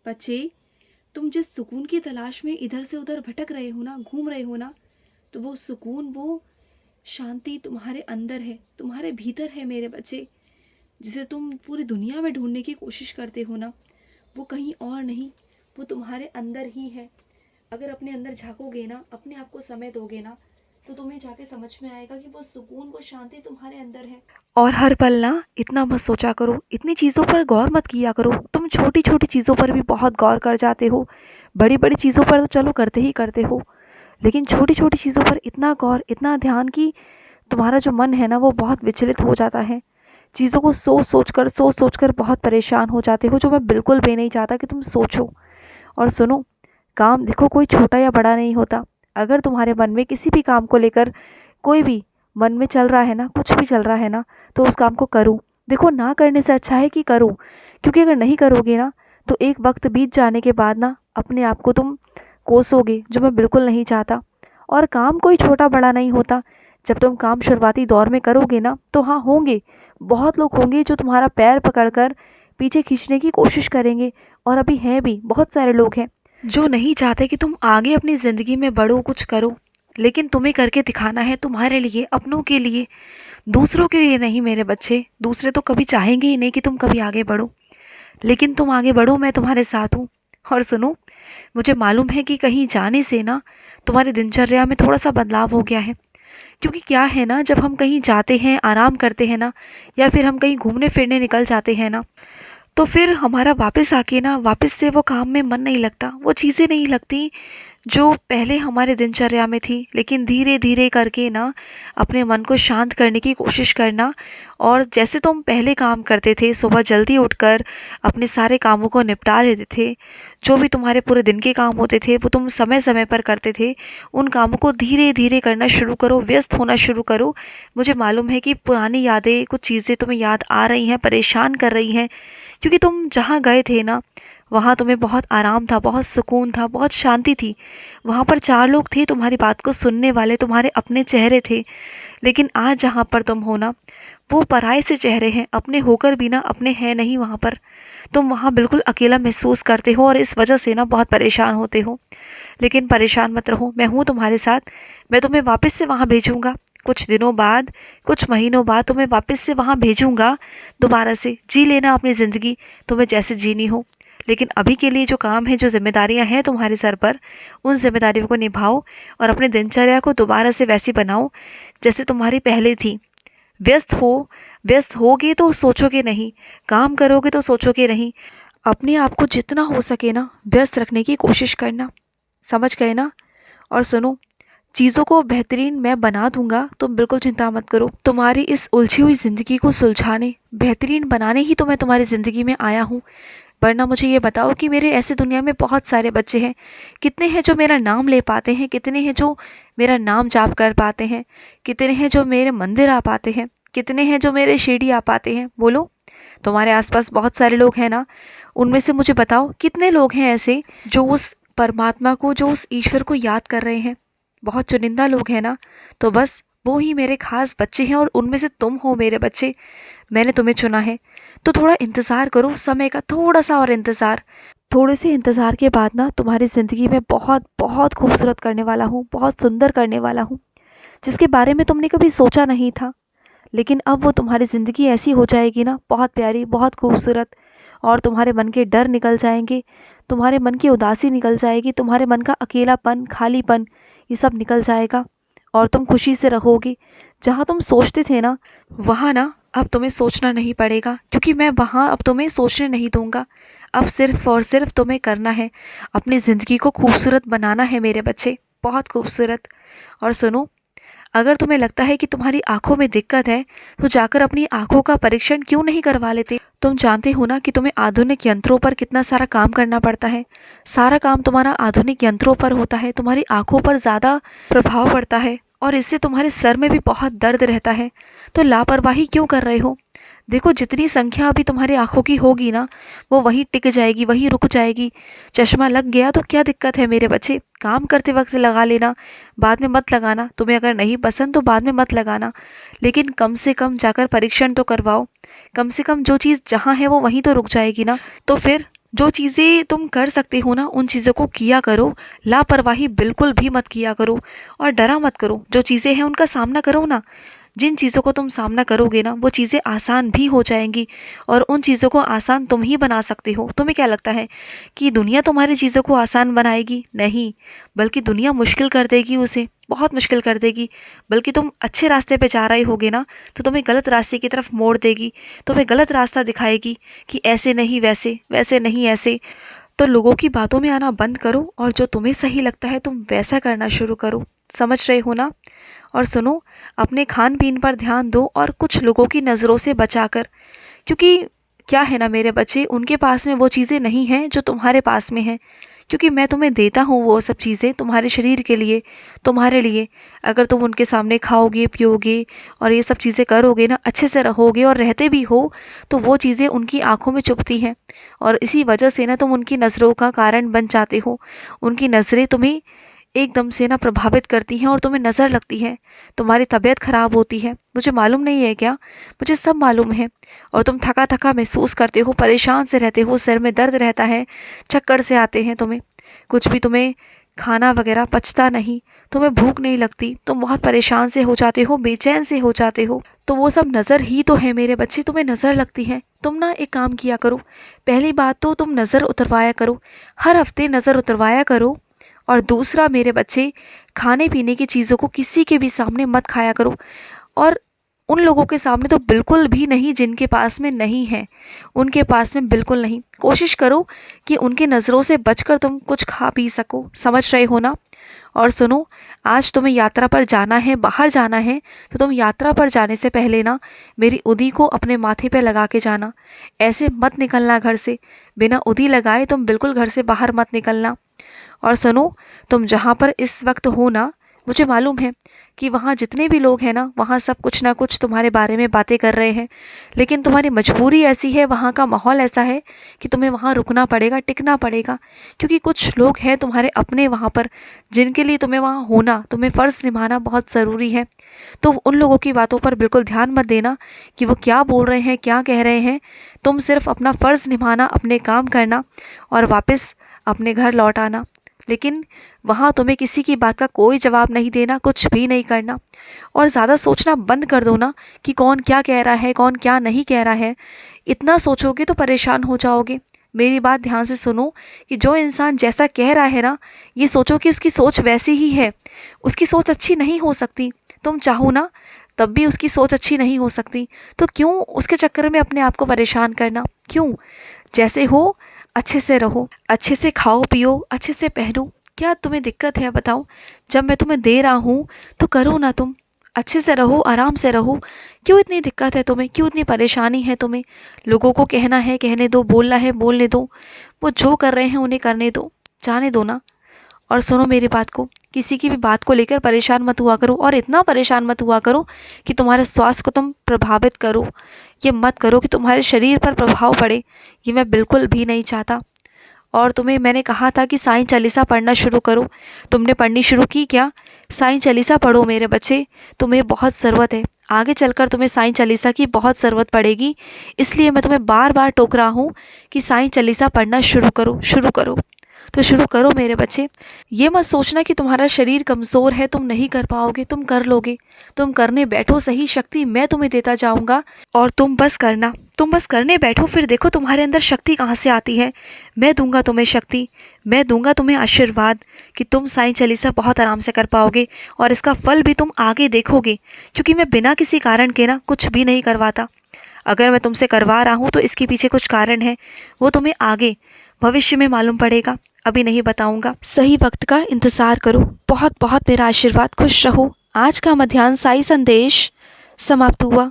बच्चे, तुम जिस सुकून की तलाश में इधर से उधर भटक रहे हो ना, घूम रहे हो ना, तो वो सुकून, वो शांति तुम्हारे अंदर है, तुम्हारे भीतर है मेरे बच्चे। जिसे तुम पूरी दुनिया में ढूंढने की कोशिश करते हो ना, वो कहीं और नहीं, वो तुम्हारे अंदर ही है। अगर अपने अंदर झाँकोगे ना, अपने आप को समय दोगे ना, तो तुम्हें जाके समझ में आएगा कि वो सुकून, वो शांति तुम्हारे अंदर है। और हर पल ना इतना मत सोचा करो, इतनी चीज़ों पर गौर मत किया करो। तुम छोटी छोटी चीज़ों पर भी बहुत गौर कर जाते हो, बड़ी बड़ी चीज़ों पर तो चलो करते ही करते हो, लेकिन छोटी छोटी चीज़ों पर इतना गौर, इतना ध्यान कि तुम्हारा जो मन है ना वो बहुत विचलित हो जाता है। चीज़ों को सोच सोच कर बहुत परेशान हो जाते हो, जो मैं बिल्कुल भी नहीं चाहता कि तुम सोचो। और सुनो, काम देखो कोई छोटा या बड़ा नहीं होता। अगर तुम्हारे मन में किसी भी काम को लेकर कोई भी मन में चल रहा है ना, कुछ भी चल रहा है ना, तो उस काम को करो। देखो, ना करने से अच्छा है कि करो, क्योंकि अगर नहीं करोगे ना, तो एक वक्त बीत जाने के बाद ना अपने आप को तुम कोसोगे, जो मैं बिल्कुल नहीं चाहता। और काम कोई छोटा बड़ा नहीं होता। जब तुम काम शुरुआती दौर में करोगे ना, तो हाँ, होंगे, बहुत लोग होंगे जो तुम्हारा पैर पकड़कर पीछे खींचने की कोशिश करेंगे। और अभी हैं भी, बहुत सारे लोग हैं जो नहीं चाहते कि तुम आगे अपनी ज़िंदगी में बढ़ो, कुछ करो। लेकिन तुम्हें करके दिखाना है, तुम्हारे लिए, अपनों के लिए, दूसरों के लिए नहीं मेरे बच्चे। दूसरे तो कभी चाहेंगे ही नहीं कि तुम कभी आगे बढ़ो, लेकिन तुम आगे बढ़ो, मैं तुम्हारे साथ हूँ। और सुनो, मुझे मालूम है कि कहीं जाने से ना तुम्हारी दिनचर्या में थोड़ा सा बदलाव हो गया है। क्योंकि क्या है ना, जब हम कहीं जाते हैं, आराम करते हैं ना, या फिर हम कहीं घूमने फिरने निकल जाते हैं ना, तो फिर हमारा वापस आके ना, वापस से वो काम में मन नहीं लगता, वो चीज़ें नहीं लगती जो पहले हमारे दिनचर्या में थी। लेकिन धीरे धीरे करके ना अपने मन को शांत करने की कोशिश करना, और जैसे तुम पहले काम करते थे, सुबह जल्दी उठकर अपने सारे कामों को निपटा लेते थे, जो भी तुम्हारे पूरे दिन के काम होते थे वो तुम समय समय पर करते थे, उन कामों को धीरे धीरे करना शुरू करो, व्यस्त होना शुरू करो। मुझे मालूम है कि पुरानी यादें, कुछ चीज़ें तुम्हें याद आ रही हैं, परेशान कर रही हैं, क्योंकि तुम जहाँ गए थे ना, वहाँ तुम्हें बहुत आराम था, बहुत सुकून था, बहुत शांति थी। वहाँ पर 4 लोग थे तुम्हारी बात को सुनने वाले, तुम्हारे अपने चेहरे थे। लेकिन आज जहाँ पर तुम हो ना, वो पराये से चेहरे हैं, अपने होकर भी ना अपने हैं नहीं वहाँ पर। तुम वहाँ बिल्कुल अकेला महसूस करते हो, और इस वजह से ना बहुत परेशान होते हो। लेकिन परेशान मत रहो, मैं हूँ तुम्हारे साथ। मैं तुम्हें वापस से वहाँ भेजूँगा, कुछ दिनों बाद, कुछ महीनों बाद तुम्हें वापस से वहाँ भेजूँगा। दोबारा से जी लेना अपनी ज़िंदगी, तुम्हें जैसे जीनी हो। लेकिन अभी के लिए जो काम है, जो ज़िम्मेदारियाँ हैं तुम्हारे सर पर, उन ज़िम्मेदारियों को निभाओ, और अपने दिनचर्या को दोबारा से वैसी बनाओ जैसे तुम्हारी पहले थी। व्यस्त हो, व्यस्त होगे तो सोचोगे नहीं, काम करोगे तो सोचोगे नहीं। अपने आप को जितना हो सके ना व्यस्त रखने की कोशिश करना, समझ गए ना? और सुनो, चीज़ों को बेहतरीन मैं बना दूंगा, तुम बिल्कुल चिंता मत करो। तुम्हारी इस उलझी हुई ज़िंदगी को सुलझाने, बेहतरीन बनाने ही तो मैं तुम्हारी ज़िंदगी में आया हूँ। वरना मुझे ये बताओ कि मेरे ऐसे दुनिया में बहुत सारे बच्चे हैं, कितने हैं जो मेरा नाम ले पाते हैं, कितने हैं जो मेरा नाम जाप कर पाते हैं, कितने हैं जो मेरे मंदिर आ पाते हैं, कितने हैं जो मेरे शिरडी आ पाते हैं? बोलो, तुम्हारे आसपास बहुत सारे लोग हैं ना, उनमें से मुझे बताओ कितने लोग हैं ऐसे जो उस परमात्मा को, जो उस ईश्वर को याद कर रहे हैं? बहुत चुनिंदा लोग हैं ना। तो बस वो ही मेरे खास बच्चे हैं, और उनमें से तुम हो मेरे बच्चे। मैंने तुम्हें चुना है, तो थोड़ा इंतज़ार करो, समय का थोड़ा सा और इंतज़ार। थोड़े से इंतज़ार के बाद ना तुम्हारी ज़िंदगी में बहुत बहुत खूबसूरत करने वाला हूँ, बहुत सुंदर करने वाला हूँ, जिसके बारे में तुमने कभी सोचा नहीं था। लेकिन अब वो तुम्हारी ज़िंदगी ऐसी हो जाएगी ना, बहुत प्यारी, बहुत खूबसूरत। और तुम्हारे मन के डर निकल जाएंगे, तुम्हारे मन की उदासी निकल जाएगी, तुम्हारे मन का अकेलापन, खालीपन, ये सब निकल जाएगा, और तुम खुशी से रहोगे। जहाँ तुम सोचते थे ना, वहाँ ना अब तुम्हें सोचना नहीं पड़ेगा, क्योंकि मैं वहाँ अब तुम्हें सोचने नहीं दूंगा। अब सिर्फ और सिर्फ तुम्हें करना है, अपनी ज़िंदगी को खूबसूरत बनाना है मेरे बच्चे, बहुत खूबसूरत। और सुनो, अगर तुम्हें लगता है कि तुम्हारी आंखों में दिक्कत है, तो जाकर अपनी आंखों का परीक्षण क्यों नहीं करवा लेते? तुम जानते हो ना कि तुम्हें आधुनिक यंत्रों पर कितना सारा काम करना पड़ता है। सारा काम तुम्हारा आधुनिक यंत्रों पर होता है, तुम्हारी आंखों पर ज़्यादा प्रभाव पड़ता है, और इससे तुम्हारे सर में भी बहुत दर्द रहता है। तो लापरवाही क्यों कर रहे हो? देखो, जितनी संख्या अभी तुम्हारी आंखों की होगी ना, वो वहीं टिक जाएगी, वहीं रुक जाएगी। चश्मा लग गया तो क्या दिक्कत है मेरे बच्चे, काम करते वक्त लगा लेना, बाद में मत लगाना। तुम्हें अगर नहीं पसंद तो बाद में मत लगाना, लेकिन कम से कम जाकर परीक्षण तो करवाओ। कम से कम जो चीज़ जहाँ है वो वहीं तो रुक जाएगी ना। तो फिर जो चीज़ें तुम कर सकते हो ना, उन चीज़ों को किया करो। लापरवाही बिल्कुल भी मत किया करो और डरा मत करो। जो चीज़ें हैं उनका सामना करो ना। जिन चीज़ों को तुम सामना करोगे ना, वो चीज़ें आसान भी हो जाएंगी और उन चीज़ों को आसान तुम ही बना सकते हो। तुम्हें क्या लगता है कि दुनिया तुम्हारी चीज़ों को आसान बनाएगी? नहीं, बल्कि दुनिया मुश्किल कर देगी उसे, बहुत मुश्किल कर देगी। बल्कि तुम अच्छे रास्ते पे जा रहे होगे ना, तो तुम्हें गलत रास्ते की तरफ मोड़ देगी, तुम्हें गलत रास्ता दिखाएगी कि ऐसे नहीं वैसे, वैसे नहीं ऐसे। तो लोगों की बातों में आना बंद करो और जो तुम्हें सही लगता है तुम वैसा करना शुरू करो। समझ रहे हो ना? और सुनो, अपने खान पीन पर ध्यान दो और कुछ लोगों की नज़रों से बचाकर, क्योंकि क्या है ना मेरे बच्चे, उनके पास में वो चीज़ें नहीं हैं जो तुम्हारे पास में हैं। क्योंकि मैं तुम्हें देता हूँ वो सब चीज़ें तुम्हारे शरीर के लिए, तुम्हारे लिए। अगर तुम उनके सामने खाओगे पियोगे और ये सब चीज़ें करोगे ना, अच्छे से रहोगे और रहते भी हो, तो वो चीज़ें उनकी आंखों में चुभती हैं और इसी वजह से ना तुम उनकी नज़रों का कारण बन जाते हो। उनकी नज़रें तुम्हें एकदम से ना प्रभावित करती हैं और तुम्हें नज़र लगती है, तुम्हारी तबीयत ख़राब होती है। मुझे मालूम नहीं है क्या? मुझे सब मालूम है। और तुम थका थका महसूस करते हो, परेशान से रहते हो, सिर में दर्द रहता है, चक्कर से आते हैं तुम्हें, कुछ भी तुम्हें खाना वगैरह पचता नहीं, तुम्हें भूख नहीं लगती, तुम बहुत परेशान से हो जाते हो, बेचैन से हो जाते हो। तो वो सब नज़र ही तो है मेरे बच्चे, तुम्हें नज़र लगती है। तुम ना एक काम किया करो, पहली बात तो तुम नज़र उतरवाया करो, हर हफ्ते नज़र उतरवाया करो। और दूसरा मेरे बच्चे, खाने पीने की चीज़ों को किसी के भी सामने मत खाया करो, और उन लोगों के सामने तो बिल्कुल भी नहीं जिनके पास में नहीं है, उनके पास में बिल्कुल नहीं। कोशिश करो कि उनकी नज़रों से बचकर तुम कुछ खा पी सको। समझ रहे हो ना? और सुनो, आज तुम्हें यात्रा पर जाना है, बाहर जाना है, तो तुम यात्रा पर जाने से पहले ना मेरी उदी को अपने माथे पे लगा के जाना। ऐसे मत निकलना घर से, बिना उदी लगाए तुम बिल्कुल घर से बाहर मत निकलना। और सुनो, तुम जहाँ पर इस वक्त हो ना, मुझे मालूम है कि वहाँ जितने भी लोग हैं ना, वहाँ सब कुछ ना कुछ तुम्हारे बारे में बातें कर रहे हैं, लेकिन तुम्हारी मजबूरी ऐसी है, वहाँ का माहौल ऐसा है कि तुम्हें वहाँ रुकना पड़ेगा, टिकना पड़ेगा। क्योंकि कुछ लोग हैं तुम्हारे अपने वहाँ पर, जिनके लिए तुम्हें वहाँ होना, तुम्हें फ़र्ज़ निभाना बहुत ज़रूरी है। तो उन लोगों की बातों पर बिल्कुल ध्यान मत देना कि वो क्या बोल रहे हैं, क्या कह रहे हैं। तुम सिर्फ अपना फ़र्ज़ निभाना, अपने काम करना और वापस अपने घर लौट आना। लेकिन वहाँ तुम्हें किसी की बात का कोई जवाब नहीं देना, कुछ भी नहीं करना। और ज़्यादा सोचना बंद कर दो ना कि कौन क्या कह रहा है, कौन क्या नहीं कह रहा है। इतना सोचोगे तो परेशान हो जाओगे। मेरी बात ध्यान से सुनो कि जो इंसान जैसा कह रहा है ना, ये सोचो कि उसकी सोच वैसी ही है। उसकी सोच अच्छी नहीं हो सकती, तुम चाहो ना तब भी उसकी सोच अच्छी नहीं हो सकती। तो क्यों उसके चक्कर में अपने आप को परेशान करना? क्यों? जैसे हो अच्छे से रहो, अच्छे से खाओ पियो, अच्छे से पहनो। क्या तुम्हें दिक्कत है बताओ? जब मैं तुम्हें दे रहा हूँ तो करो ना, तुम अच्छे से रहो, आराम से रहो। क्यों इतनी दिक्कत है तुम्हें? क्यों इतनी परेशानी है तुम्हें? लोगों को कहना है कहने दो, बोलना है बोलने दो, वो जो कर रहे हैं उन्हें करने दो, जाने दो ना। और सुनो मेरी बात को, किसी की भी बात को लेकर परेशान मत हुआ करो, और इतना परेशान मत हुआ करो कि तुम्हारे स्वास्थ्य को तुम प्रभावित करो। ये मत करो कि तुम्हारे शरीर पर प्रभाव पड़े, ये मैं बिल्कुल भी नहीं चाहता। और तुम्हें मैंने कहा था कि साईं चालीसा पढ़ना शुरू करो, तुमने पढ़नी शुरू की क्या? साईं चालीसा पढ़ो मेरे बच्चे, तुम्हें बहुत ज़रूरत है। आगे चलकर तुम्हें साईं चालीसा की बहुत ज़रूरत पड़ेगी, इसलिए मैं तुम्हें बार बार टोक रहा हूँ कि साईं चालीसा पढ़ना शुरू करो, शुरू करो। तो शुरू करो मेरे बच्चे। ये मत सोचना कि तुम्हारा शरीर कमज़ोर है, तुम नहीं कर पाओगे, तुम कर लोगे। तुम करने बैठो, सही शक्ति मैं तुम्हें देता जाऊंगा और तुम बस करना। तुम बस करने बैठो, फिर देखो तुम्हारे अंदर शक्ति कहाँ से आती है। मैं दूंगा तुम्हें शक्ति, मैं दूंगा तुम्हें आशीर्वाद कि तुम साईं चालीसा बहुत आराम से कर पाओगे और इसका फल भी तुम आगे देखोगे। क्योंकि मैं बिना किसी कारण के ना कुछ भी नहीं करवाता। अगर मैं तुमसे करवा रहा हूँ तो इसके पीछे कुछ कारण है, वो तुम्हें आगे भविष्य में मालूम पड़ेगा, अभी नहीं बताऊंगा। सही वक्त का इंतज़ार करो। बहुत बहुत मेरा आशीर्वाद। खुश रहो। आज का मध्याह्न साई संदेश समाप्त हुआ।